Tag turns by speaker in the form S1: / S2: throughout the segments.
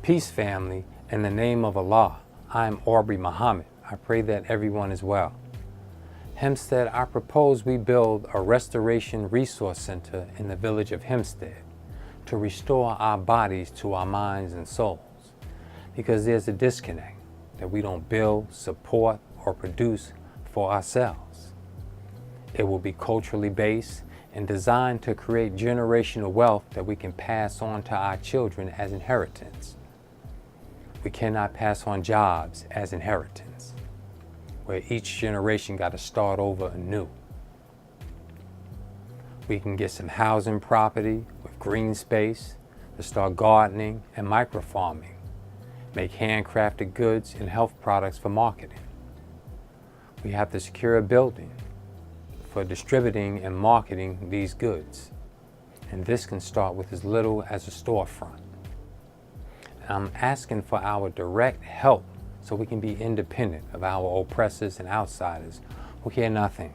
S1: Peace, family. In the name of Allah, I am Aubrey Muhammad. I pray that everyone is well. Hempstead, I propose we build a restoration resource center in the village of Hempstead to restore our bodies to our minds and souls, because there's a disconnect that we don't build, support, or produce for ourselves. It will be culturally based and designed to create generational wealth that we can pass on to our children as inheritance. We cannot pass on jobs as inheritance, where each generation got to start over anew. We can get some housing property with green space to start gardening and micro-farming, make handcrafted goods and health products for marketing. We have to secure a building for distributing and marketing these goods, and this can start with as little as a storefront. I'm asking for our direct help so we can be independent of our oppressors and outsiders who care nothing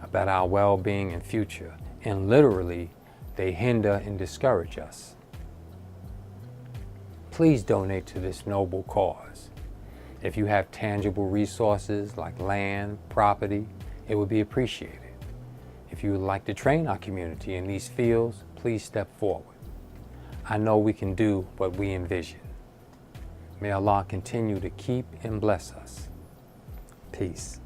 S1: about our well-being and future, and literally they hinder and discourage us. Please donate to this noble cause. If you have tangible resources like land, property, it would be appreciated. If you would like to train our community in these fields, please step forward. I know we can do what we envision. May Allah continue to keep and bless us. Peace.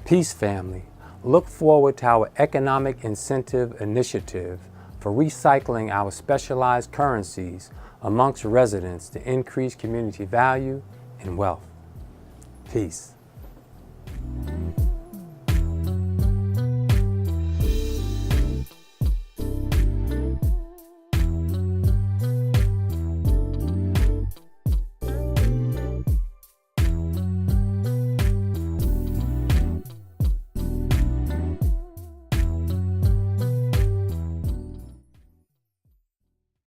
S1: Peace, family. Look forward to our economic incentive initiative for recycling our specialized currencies amongst residents to increase community value and wealth. Peace.